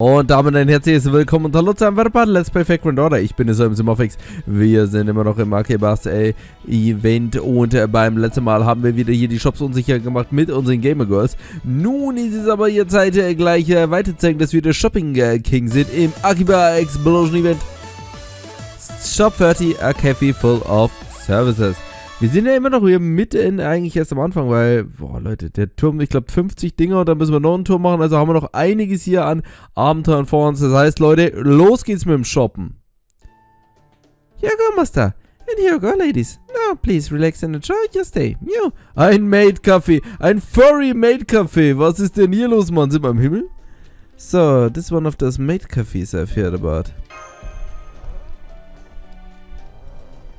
Und damit ein herzliches Willkommen und hallo zu einem weiteren Part Let's Play Fake Order. Ich bin der Simofix. Wir sind immer noch im Akihabara Event und beim letzten Mal haben wir wieder hier die Shops unsicher gemacht mit unseren Gamer Girls. Nun ist es aber jetzt Zeit, gleich weiter zu zeigen, dass wir der Shopping King sind im Akihabara Explosion Event. Shop 30, a cafe full of services. Wir sind ja immer noch hier mitten eigentlich erst am Anfang, weil, boah Leute, der Turm, ich glaube 50 Dinger und dann müssen wir noch einen Turm machen, also haben wir noch einiges hier an Abenteuern vor uns. Das heißt, Leute, los geht's mit dem Shoppen. Here you go, Master. And here you go, ladies. Now, please relax and enjoy your stay. Yo. Ein Maid-Café, ein Furry Maid-Café. Was ist denn hier los, Mann? Sind wir im Himmel? So, this is one of those Maid-Cafés I've heard about.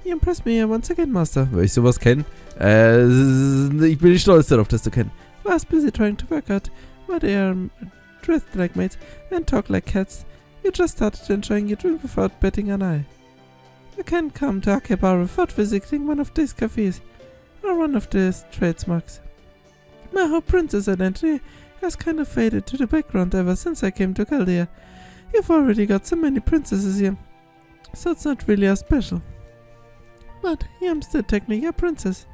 You impress me once again, Master. Will ich sowas kennen? Ich bin nicht stolz darauf, das zu kennen. I was busy trying to work out why they are dressed like maids and talk like cats. You just started enjoying your drink without batting an eye. You can't come to Akihabara without visiting one of these cafes or one of these trademarks. My whole princess identity has kind of faded to the background ever since I came to Chaldea. You've already got so many princesses here, so it's not really as special. But I'm still technically a princess.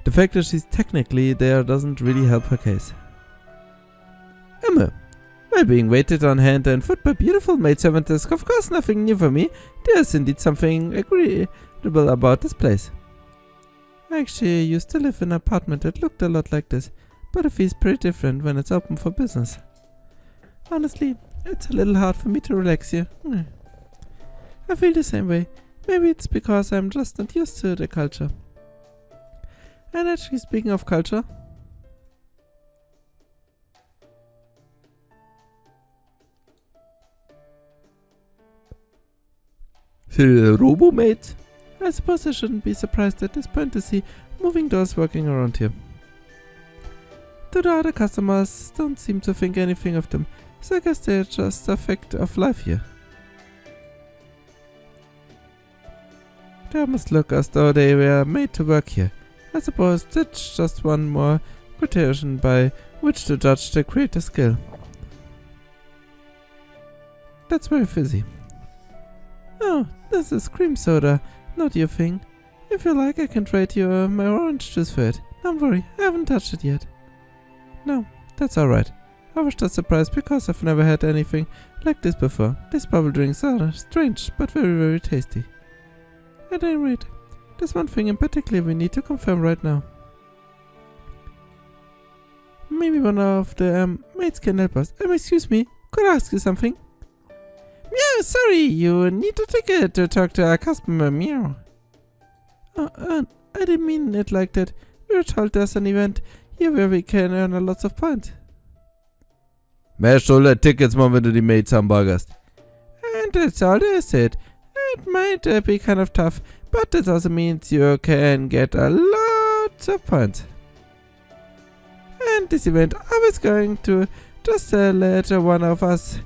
The fact that she's technically there doesn't really help her case. Emma, while being waited on hand and foot by beautiful maidservant is of course nothing new for me. There's indeed something agreeable about this place. I actually used to live in an apartment that looked a lot like this, but it feels pretty different when it's open for business. Honestly, it's a little hard for me to relax here. I feel the same way. Maybe it's because I'm just not used to the culture. And actually, speaking of culture, Robo-Maid? I suppose I shouldn't be surprised at this point to see moving doors working around here. The other customers don't seem to think anything of them, so I guess they're just a fact of life here. They almost look as though they were made to work here. I suppose that's just one more criterion by which to judge the creator's skill. That's very fizzy. Oh, this is cream soda, not your thing. If you like, I can trade you my orange juice for it. Don't worry, I haven't touched it yet. No, that's alright. I was just surprised because I've never had anything like this before. These bubble drinks are strange, but very, very tasty. At any rate, there's one thing in particular we need to confirm right now. Maybe one of the maids can help us. Excuse me, could I ask you something? Meow, sorry, you need a ticket to talk to a customer, meow. I didn't mean it like that. We were told there's an event here where we can earn a lots of points. Mehr Schulter Tickets mal, wenn du die Maids hamburgerst. And that's all there is to it. It might be kind of tough, but it also means you can get a lot of points. And this event I was going to just let one of us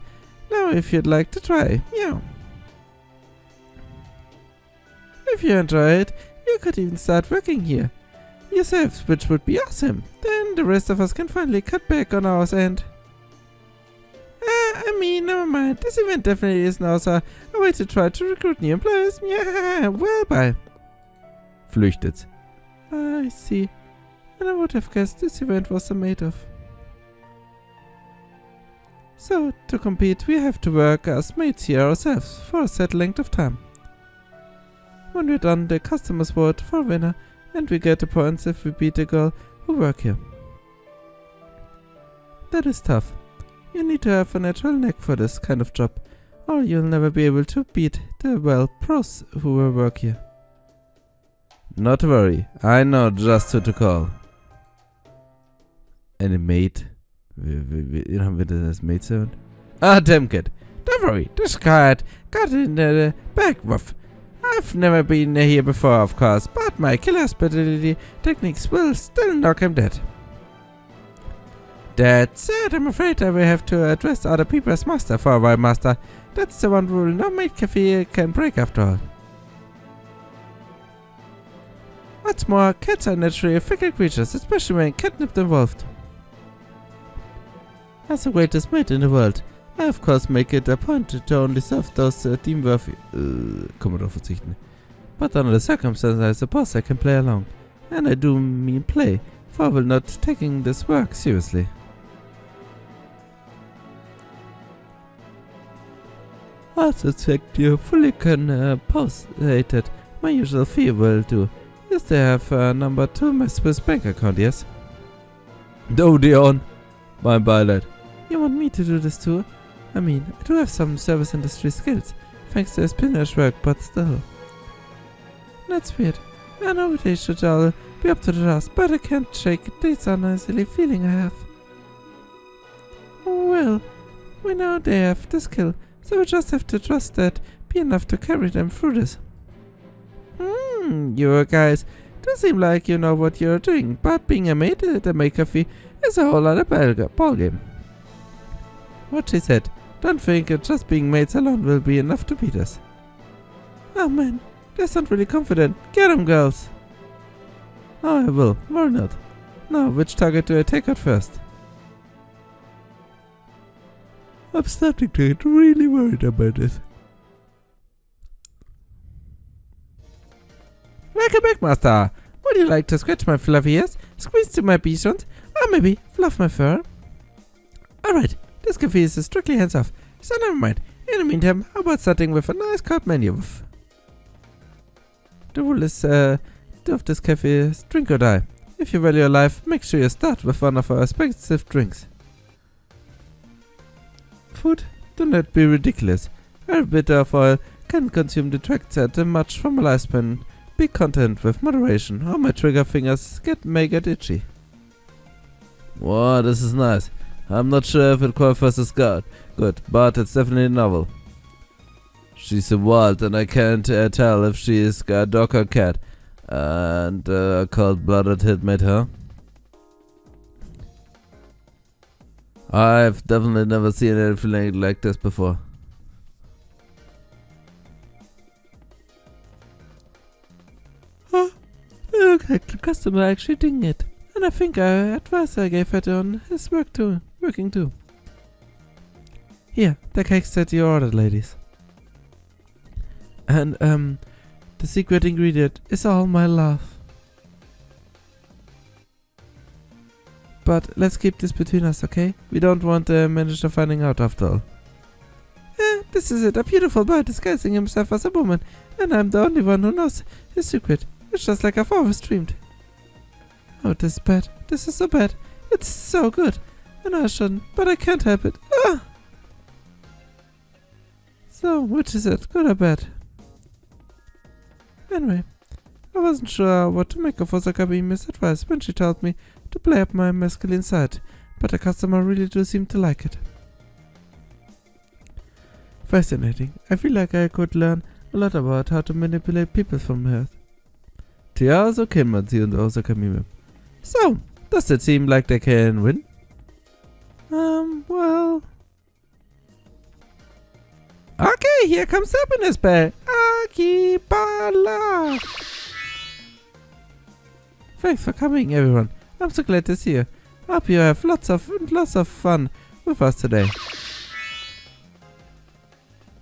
know if you'd like to try. Yeah. If you enjoy it, you could even start working here yourselves, which would be awesome. Then the rest of us can finally cut back on ours and... I mean, never mind. This event definitely is now a way to try to recruit new employees. Yeah, well, bye. Flüchtet. I see. And I would have guessed this event was made of. So, to compete, we have to work as maids here ourselves for a set length of time. When we're done, the customers vote for a winner, and we get the points if we beat the girl who work here. That is tough. You need to have a natural knack for this kind of job, or you'll never be able to beat the, pros who will work here. Not to worry, I know just who to call. Eine Maid. Wen haben wir denn als Maid-Servant? Ah, damn kid. Don't worry, this cat got in the back roof. I've never been here before, of course, but my killer specialty techniques will still knock him dead. That's it, I'm afraid I will have to address other people as master for a while, Master. That's the one rule no maid cafe can break after all. What's more, cats are naturally fickle creatures, especially when catnip involved. As the greatest mate in the world, I of course make it a point to only serve those deemed worthy. Kann man drauf verzichten. But under the circumstances, I suppose I can play along. And I do mean play, for I will not taking this work seriously. I suspect you fully compensated my usual fee will do. Yes, they have number 2 my Swiss bank account, yes? No, Dion. My beileid. You want me to do this too? I mean, I do have some service industry skills, thanks to espionage work, but still. That's weird. I know they should all be up to the task, but I can't shake this uneasy feeling I have. Well, we know they have the skill, so we just have to trust that be enough to carry them through this. You guys do seem like you know what you're doing, but being a mate at the maker fee is a whole other ballgame. What she said, don't think just being mates alone will be enough to beat us. Oh man, they sound really confident. Get 'em, girls! Oh, I will. Why not? Now, which target do I take out first? I'm starting to get really worried about it. Welcome back, Master! Would you like to scratch my fluffy ears, squeeze to my bichons, or maybe fluff my fur? Alright, this cafe is strictly hands off, so never mind. In the meantime, how about starting with a nice card menu? The rule is, of this cafe is drink or die. If you value your life, make sure you start with one of our expensive drinks. Food? Do not be ridiculous. Every bit of oil can consume detracts at much from a lifespan. Be content with moderation, or my trigger fingers may get itchy. Wow, this is nice. I'm not sure if it qualifies as good, but it's definitely novel. She's a wild, and I can't tell if she is a dog or cat. And a cold-blooded hit made her. I've definitely never seen anything like this before. Look like the customer actually digging it. And I think our advisor gave it on his working too. Here, the cakes that you ordered, ladies. And, the secret ingredient is all my love. But let's keep this between us, okay? We don't want the manager finding out after all. This is it, a beautiful boy disguising himself as a woman, and I'm the only one who knows his secret. It's just like I've always dreamed. Oh, this is bad. This is so bad. It's so good. I know I shouldn't, but I can't help it. Ah! So, which is it? Good or bad? Anyway, I wasn't sure what to make of Osaka-Beami's advice when she told me to play up my masculine side, but the customer really do seem to like it. Fascinating. I feel like I could learn a lot about how to manipulate people from her. Tja, so kennt man sie und Osaka-Beami. So, does it seem like they can win? Well... Okay, here comes the happiness bell. Akihabara! Thanks for coming, everyone. I'm so glad to see you. Hope you have lots of fun with us today.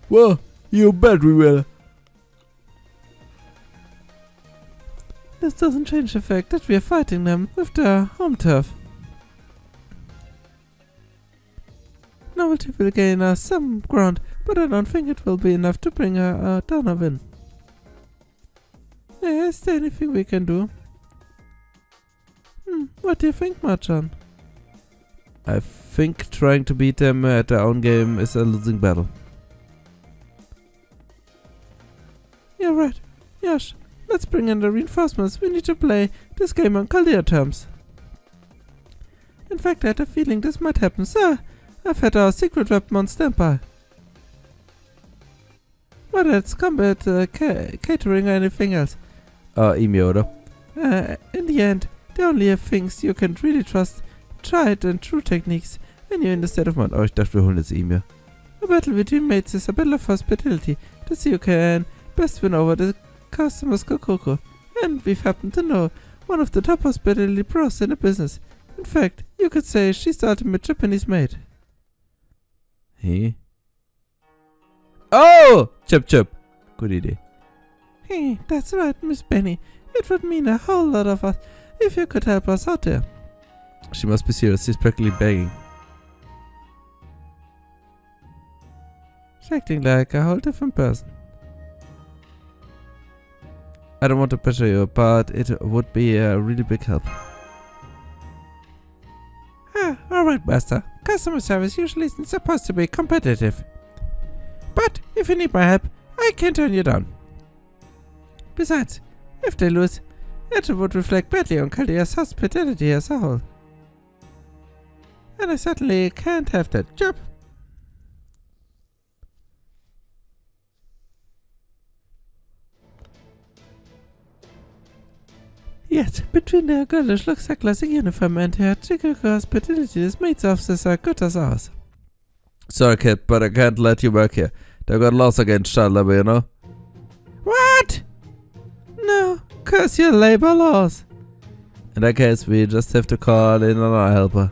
Well, you bet we will. This doesn't change the fact that we are fighting them with their home turf. Novelty will gain us some ground, but I don't think it will be enough to bring her down or win. Is there anything we can do? What do you think, Marchan? I think trying to beat them at their own game is a losing battle. You're right. Yes, let's bring in the reinforcements. We need to play this game on Chaldea terms. In fact, I had a feeling this might happen, sir. I've had our secret weapon on standby. Whether it's combat, catering or anything else. Emi, in the end, the only things you can really trust, tried and true techniques, when you're in the state of mind. Oh, ich dachte, wir holen jetzt Emi. A battle between mates is a battle of hospitality. To see who can best win over the customer's kokoko. And we've happened to know one of the top hospitality pros in the business. In fact, you could say she's the ultimate Japanese maid. Hey. Oh! Chip, chip. Gute Idee. Hey, that's right, Miss Benny. It would mean a whole lot of us if you could help us out there. She must be serious. She's practically begging. She's acting like a whole different person. I don't want to pressure you, but it would be a really big help. Alright, Master. Customer service usually isn't supposed to be competitive. But if you need my help, I can turn you down. Besides, if they lose, it would reflect badly on Chaldea's hospitality as a whole. And I certainly can't have that job. Yet, between their girlish looks like classic uniform and her chicken hospitality, this maid's officers are good as ours. Sorry, kid, but I can't let you work here. They got laws against child labor, you know? What? No, curse your labor laws. In that case, we just have to call in another helper.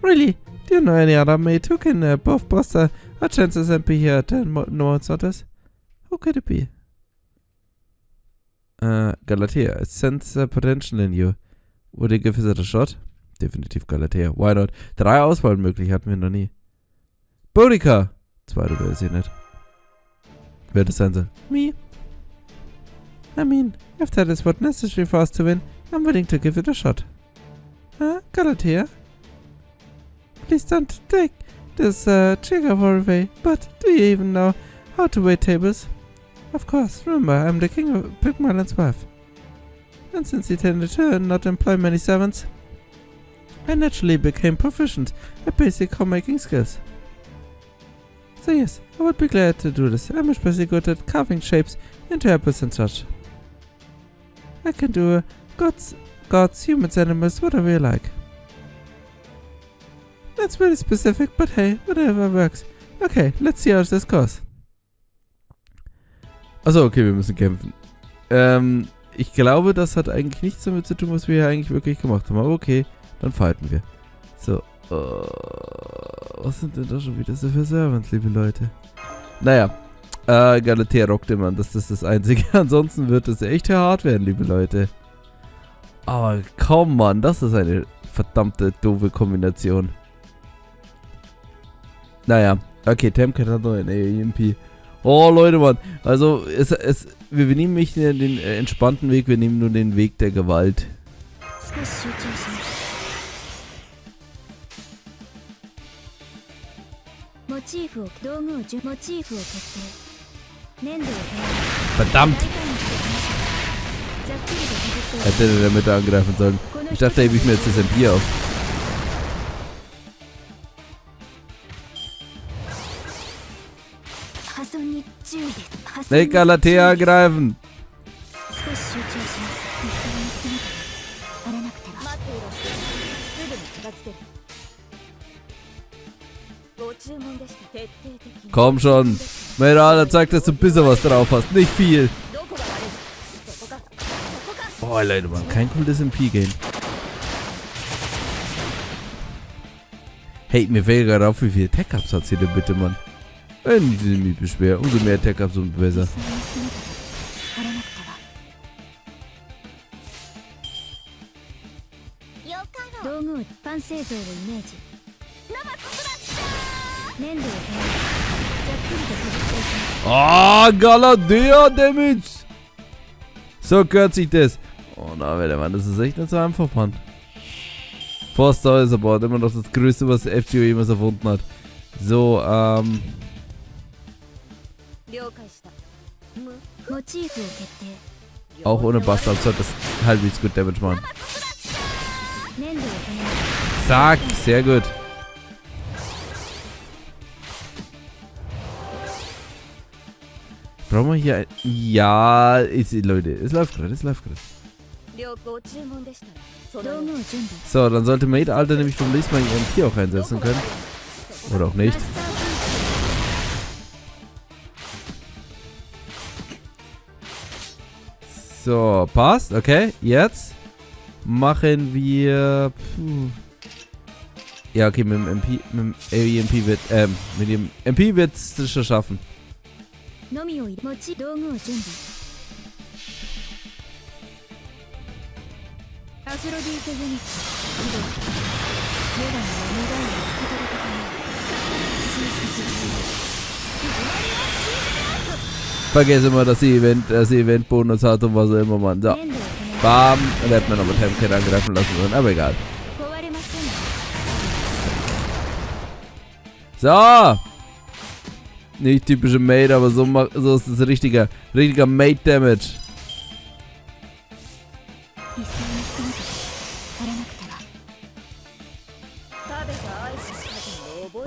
Really? Do you know any other maid who can both bust our chances and be here at no one's notice? Who could it be? Galatea. I sense potential in you. Would you give it a shot? Definitiv Galatea. Why not? 3 Auswahlmöglichkeiten hatten wir noch nie. Boudica! 2, du willst sie nicht. Wer das sein soll? Me. I mean, if that is what's necessary for us to win, I'm willing to give it a shot. Galatea? Please don't take this trigger away, but do you even know how to wait tables? Of course, remember, I'm the king of Pygmalion's wife. And since he tended to not employ many servants, I naturally became proficient at basic homemaking skills. So yes, I would be glad to do this. I'm especially good at carving shapes into apples and such. I can do gods, humans, animals, whatever you like. That's very specific, but hey, whatever works. Okay, let's see how this goes. Achso, okay, wir müssen kämpfen. Ich glaube, das hat eigentlich nichts damit zu tun, was wir hier eigentlich wirklich gemacht haben. Aber okay, dann fighten wir. So, was sind denn da schon wieder so für Servants, liebe Leute? Naja, Galatea rockt immer, das ist das Einzige. Ansonsten wird es echt hart werden, liebe Leute. Aber komm, Mann, das ist eine verdammte doofe Kombination. Naja, okay, Temcat hat noch ein EMP. Oh, Leute, Mann. Also, wir nehmen nicht den entspannten Weg, wir nehmen nur den Weg der Gewalt. Verdammt! Hätte er in der Mitte angreifen sollen. Ich dachte, da hebe ich mir jetzt das MP auf. Nicht Galatea angreifen! Komm schon! Merada, zeig, dass du ein bisschen was drauf hast. Nicht viel! Oh, Leute, man, kein cooles MP-Game. Hey, mir fällt gerade auf, wie viele Tech-Ups hat sie denn bitte, Mann? Wenn ich mich beschwer, umso mehr Tech-Ups, umso besser. Oh, Galatea Damage! So gehört sich das. Oh na, Mann, das ist echt nicht so einfach, Mann. Forster ist aber immer noch das Größte, was FGO jemals erfunden hat. So, auch ohne Bastard sollte das halbwegs gut Damage machen. Zack, sehr gut. Brauchen wir hier ein... Ja, Leute, es läuft gerade, So, dann sollte Mate Alter nämlich beim nächsten Mal ihren Tier auch einsetzen können. Oder auch nicht. So, passt. Okay, jetzt machen wir... Ja, okay, mit dem AEMP wird, mit dem MP wird es schon schaffen. Vergesse immer, dass sie Event-Bonus hat und was auch immer, man. So. Bam. Und da hätte man aber Temcat angreifen lassen sollen, aber egal. So. Nicht typische Mate, aber so ist es richtiger Mate-Damage.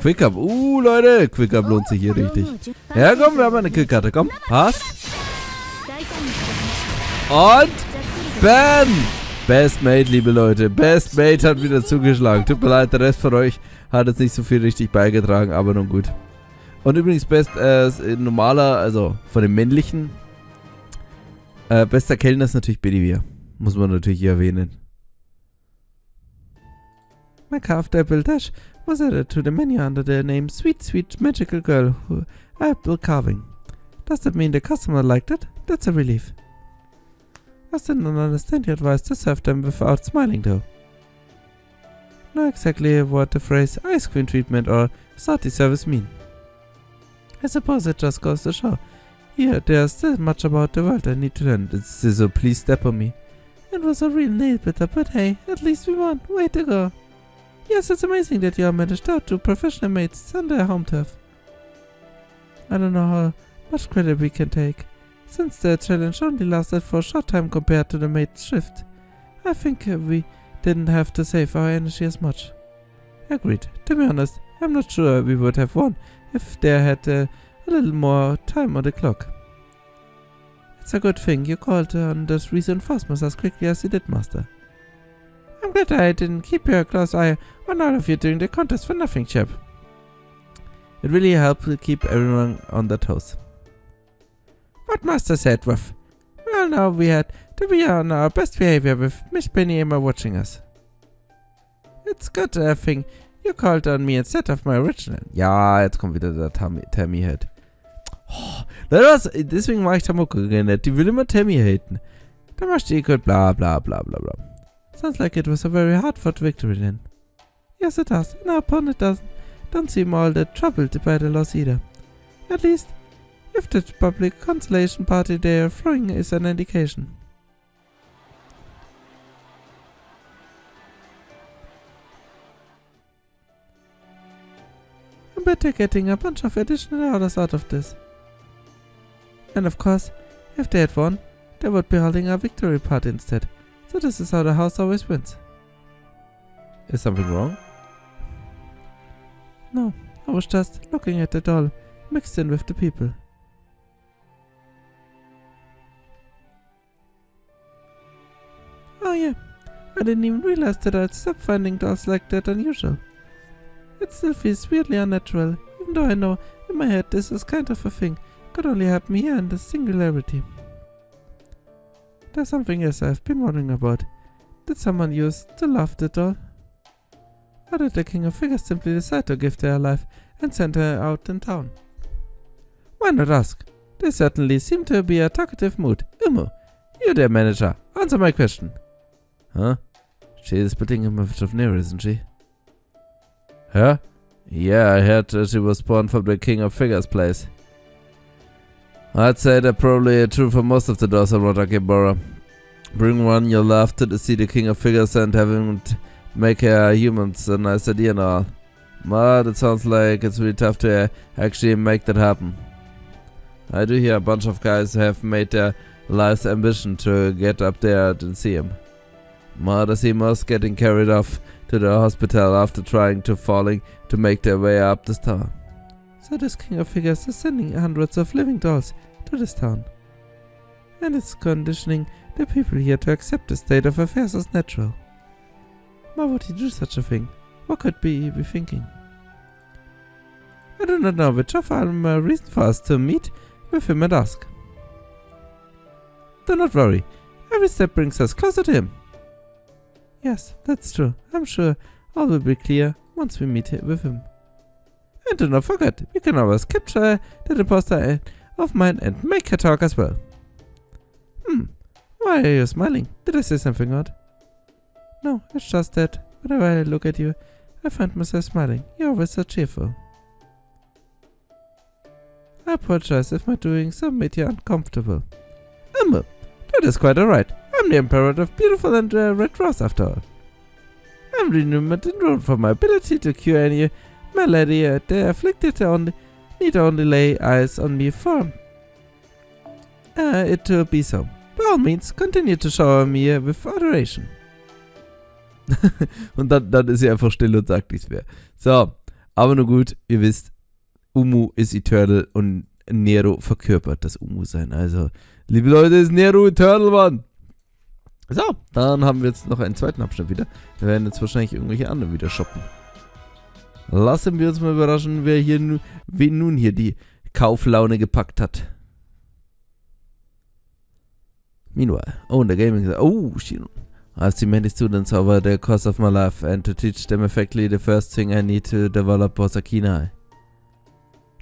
Quick-Up. Leute. Quick-Up lohnt sich hier richtig. Ja, komm, wir haben eine Killkarte. Komm, passt. Und bam! Best Mate, liebe Leute. Best Mate hat wieder zugeschlagen. Tut mir leid, der Rest von euch hat jetzt nicht so viel richtig beigetragen, aber nun gut. Und übrigens normaler, also von den männlichen, bester Kellner ist natürlich Bedivere. Muss man natürlich hier erwähnen. My carved apple dash was added to the menu under the name Sweet Sweet Magical Girl Apple Carving. Does that mean the customer liked it? That's a relief. I still don't understand your advice to serve them without smiling though. Not exactly what the phrase ice cream treatment or salty service mean. I suppose it just goes to show. Here, there's still much about the world I need to learn. So please step on me. It was a real nail biter, but hey, at least we won. Way to go. Yes, it's amazing that you all managed out to professional mates on their home turf. I don't know how much credit we can take, since the challenge only lasted for a short time compared to the mate's shift. I think we didn't have to save our energy as much. Agreed. To be honest, I'm not sure we would have won if there had a little more time on the clock. It's a good thing you called on those reinforcements as quickly as you did, Master. I'm glad I didn't keep a close eye on all of you during the contest for nothing, chap. It really helped to keep everyone on their toes. What Master said, Ruff. Well, now we had to be on our best behavior with Miss Penny Emma watching us. It's good thing you called on me instead of my original. Ja, jetzt kommt wieder der Tammy Head. Oh, deswegen mache ich Tamoko nicht. Die will immer Tammy haten. Da machst du gut, bla bla bla bla bla. Sounds like it was a very hard-fought victory then. Yes, it does. And our opponent don't seem all that troubled by the loss either. At least, if the public consolation party they are throwing is an indication. I'm better getting a bunch of additional orders out of this. And of course, if they had won, they would be holding a victory party instead. So this is how the house always wins. Is something wrong? No, I was just looking at the doll, mixed in with the people. Oh yeah, I didn't even realize that I'd stop finding dolls like that unusual. It still feels weirdly unnatural, even though I know in my head this is kind of a thing, could only happen here in the singularity. There's something else I've been wondering about. Did someone use the laughter doll? Or did the King of Figures simply decide to give her a life and send her out in town? Why not ask? They certainly seem to be a talkative mood. Umo, you there, manager. Answer my question. Huh? She is putting him a bit of near, isn't she? Her? Yeah, I heard she was born from the King of Figures place. I'd say that's probably true for most of the dolls around Akihabara. Bring one you love to see the King of Figures and have him make humans a nice idea and all. But it sounds like it's really tough to actually make that happen. I do hear a bunch of guys have made their life's ambition to get up there and see him. But I see most getting carried off to the hospital after trying to falling to make their way up this tower. So this King of Figures is sending hundreds of living dolls to this town. And it's conditioning the people here to accept the state of affairs as natural. Why would he do such a thing? What could he be thinking? I do not know which of I'm a reason for us to meet with him and ask. Do not worry, every step brings us closer to him. Yes, that's true. I'm sure all will be clear once we meet with him. And do not forget, we can always capture the imposter of mine and make her talk as well. Why are you smiling? Did I say something odd? No, it's just that whenever I look at you, I find myself smiling. You're always so cheerful. I apologize if my doing so made you uncomfortable. That is quite alright. I'm the Emperor of Beautiful and Red Rose after all. I'm renowned and known for my ability to cure any malady. The afflicted need only lay eyes on me for it to be so. By all means, continue to shower me with adoration. Und dann ist sie einfach still und sagt nichts mehr. So, aber nur gut, ihr wisst, Umu ist Eternal und Nero verkörpert das Umu-Sein. Also, liebe Leute, ist Nero Eternal, Mann. So, dann haben wir jetzt noch einen zweiten Abschnitt wieder. Wir werden jetzt wahrscheinlich irgendwelche anderen wieder shoppen. Lassen wir uns mal überraschen, wen nun hier die Kauflaune gepackt hat. Meanwhile, in the gaming, shit. I've seen many students over the course of my life, and to teach them effectively, the first thing I need to develop was a keen eye.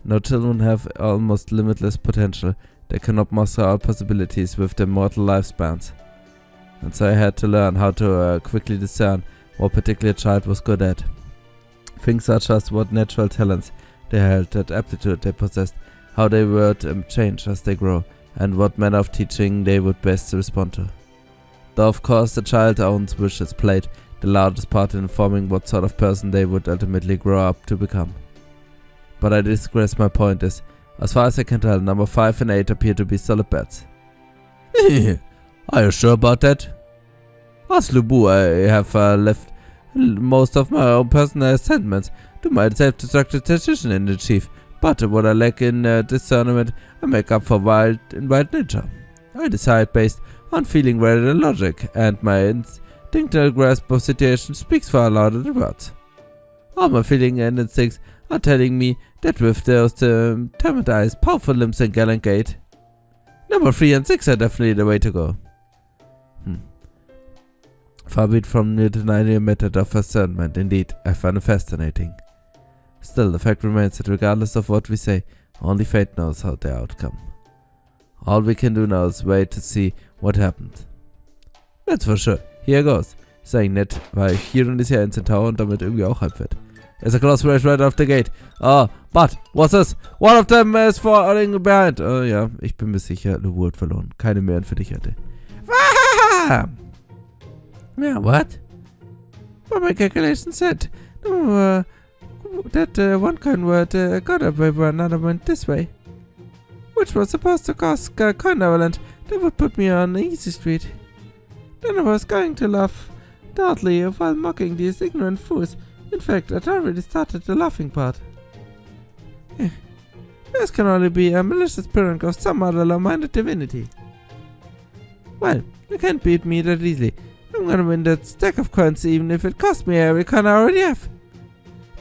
No children have almost limitless potential. They cannot master all possibilities with their mortal lifespans. And so I had to learn how to quickly discern what particular child was good at. Things such as what natural talents they held, what aptitude they possessed, how they would change as they grow, and what manner of teaching they would best respond to. Though of course the child's own wishes played the largest part in informing what sort of person they would ultimately grow up to become. But I digress. My point is, as far as I can tell, number 5 and 8 appear to be solid bets. Are you sure about that? As Lubu, I have left most of my own personal sentiments to my self-destructive decision in the chief, but what I lack in discernment, I make up for in wild nature. I decide based on feeling rather than logic, and my instinctual grasp of situation speaks far louder than words. All my feeling and instincts are telling me that with those determined eyes, powerful limbs and gallant gait, number 3 and 6 are definitely the way to go. Far be it from me to deny a method of discernment, indeed, I find it fascinating. Still, the fact remains that regardless of what we say, only fate knows how the outcome. All we can do now is wait to see what happens. That's for sure. Here goes. Ist eigentlich nett, weil Chiron ist ja ein Centaur und damit irgendwie auch halb fett. There's a close range right off the gate. But, what's this? One of them is falling behind. Ja, ich bin mir sicher, Lubu hat verloren. Keine mehr für dich hatte. Yeah, what? Well, my calculations said that one coin word got up by another went this way, which was supposed to cost a coin avalanche that would put me on the easy street. Then I was going to laugh loudly while mocking these ignorant fools. In fact, I'd already started the laughing part. This can only be a malicious prank of some other low-minded divinity. Well, you can't beat me that easily. I'm gonna win that stack of coins even if it costs me every coin I already have.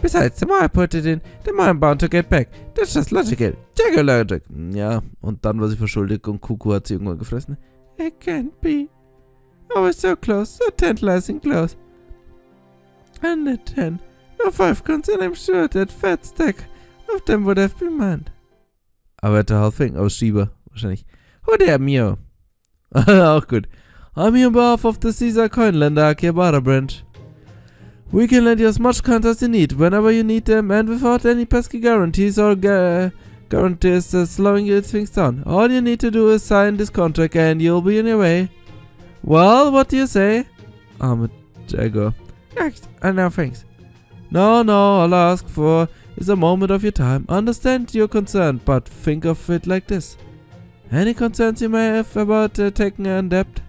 Besides, the more I put it in, the more I'm bound to get back. That's just logical. Jagger logic. Ja, und dann war sie verschuldet und Kuku hat sie irgendwann gefressen. It can't be. I was so close, so tantalizing close. And at 10, no 5 coins, and I'm sure that fat stack of them would have been mine. Aber der whole thing aus Schieber, wahrscheinlich. Oh, der Mio. Auch gut. I'm here on behalf of the Caesar Coinlander Akihabara branch. We can lend you as much coins as you need, whenever you need them, and without any pesky guarantees or guarantees slowing your things down. All you need to do is sign this contract and you'll be on your way. Well, what do you say? I'm a Jaguar. Next, and now thanks. No, all I ask for is a moment of your time. Understand your concern, but think of it like this. Any concerns you may have about taking a debt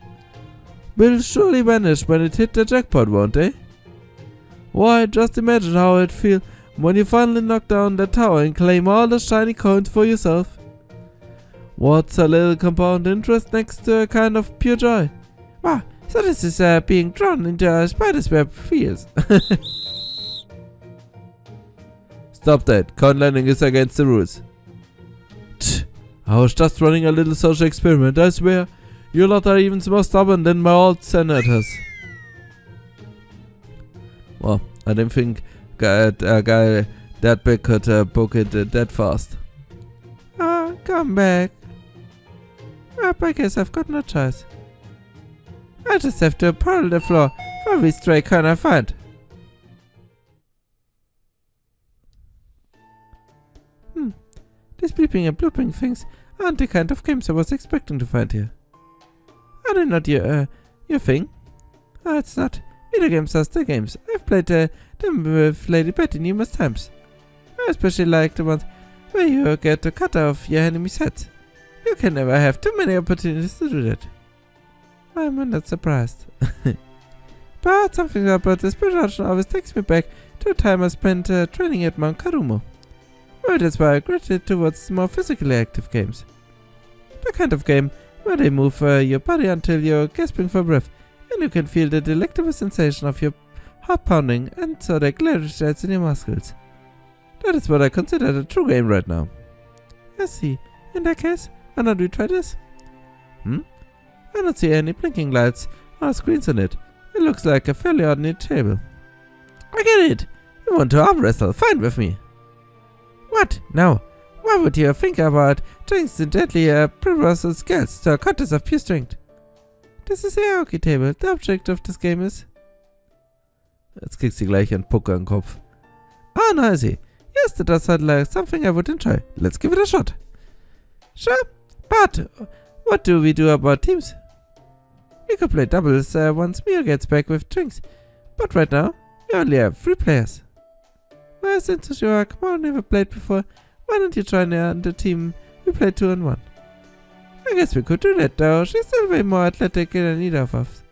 will surely vanish when it hit the jackpot, won't they? Why, just imagine how it'd feel when you finally knock down that tower and claim all the shiny coins for yourself. What's a little compound interest next to a kind of pure joy? Wow, so this is being drawn into a spider's web feels. Stop that, coin lending is against the rules. I was just running a little social experiment, I swear. You lot are even more stubborn than my old senators. Well, I didn't think Geil. That big could book it that fast. Oh, come back. Well, I guess I've got no choice. I just have to parle the floor for every stray coin I find. These bleeping and blooping things aren't the kind of games I was expecting to find here. Are they not your thing? Oh, it's not. Video games are still games. I've played them with Lady Betty numerous times. I especially like the ones where you get to cut off your enemy's heads. You can never have too many opportunities to do that. I'm not surprised. But something about this production always takes me back to a time I spent training at Mount Karumo. Well, that's why I gravitated towards more physically active games. The kind of game where they move your body until you're gasping for breath, and you can feel the delectable sensation of your heart pounding and so the glycerol in your muscles. That is what I consider a true game right now. I see. In that case, why not we try this? I don't see any blinking lights or screens on it. It looks like a fairly ordinary table. I get it! You want to arm wrestle? Fine with me! What? No. Why would you think about drinks and deadly preversal skills to a contest of pure strength? This is a Aoki table. The object of this game is... Jetzt kriegst du gleich einen Pucker im Kopf. Oh, no, I see. Yes, that does sound like something I would enjoy. Let's give it a shot. Sure, but what do we do about teams? We could play doubles once Mia gets back with drinks, but right now, we only have 3 players. Well, since you are never played before, why don't you join the team we played 2-on-1? I guess we could do that though, she's still way more athletic than either of us.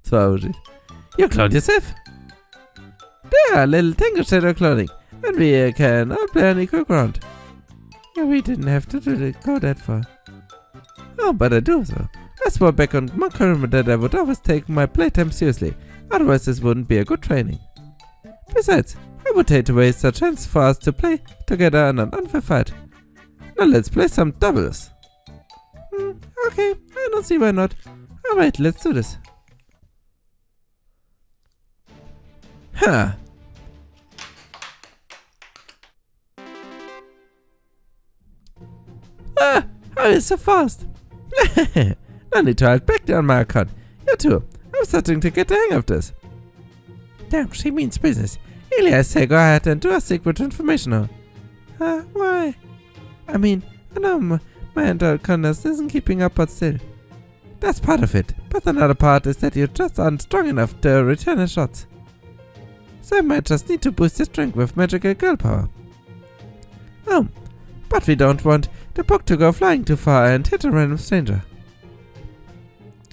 Zwar you clone yourself? There, little tango shadow cloning, and we can all play on equal ground. Yeah, we didn't have to go that far. Oh, but I do so. I swore back on my current that I would always take my playtime seriously, otherwise this wouldn't be a good training. Besides, I would hate to waste a chance for us to play together in an unfair fight. Now let's play some doubles. Okay, I don't see why not. Alright, let's do this. Huh. Ah, how is so fast? No need to hold back down my account. You too. I'm starting to get the hang of this. Damn, she means business. Really, I say go ahead and do a secret information now. Why? I mean, I know my entire conduct isn't keeping up, but still. That's part of it. But another part is that you just aren't strong enough to return her shots. So I might just need to boost your strength with magical girl power. Oh, but we don't want the puck to go flying too far and hit a random stranger.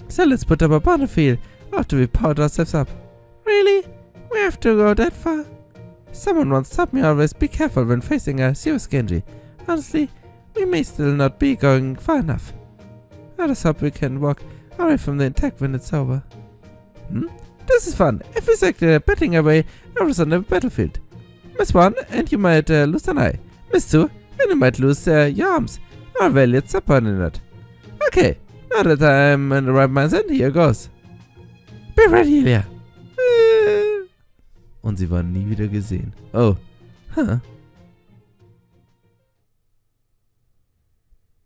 So let's put up a bonus field after we powered ourselves up. Really? We have to go that far? Someone once taught me always be careful when facing a serious Genji. Honestly, we may still not be going far enough. I just hope we can walk away from the attack when it's over. This is fun. If we like betting away arrows on the battlefield. Miss 1 and you might lose an eye. Miss 2 and you might lose your arms. Or well, it's subordinate. Okay, now that I'm in the right mindset, here goes. Be ready, Ilya. Und sie waren nie wieder gesehen. Oh.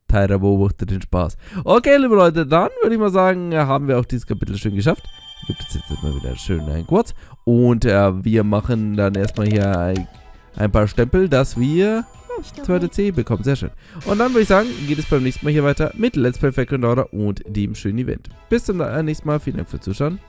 Tyler beobachtet den Spaß. Okay, liebe Leute, dann würde ich mal sagen, haben wir auch dieses Kapitel schön geschafft. Gibt es jetzt mal wieder schön einen Kurz. Und wir machen dann erstmal hier ein paar Stempel, dass wir zweite C bekommen. Sehr schön. Und dann würde ich sagen, geht es beim nächsten Mal hier weiter mit Let's Play Fake Order und dem schönen Event. Bis zum nächsten Mal. Vielen Dank fürs Zuschauen.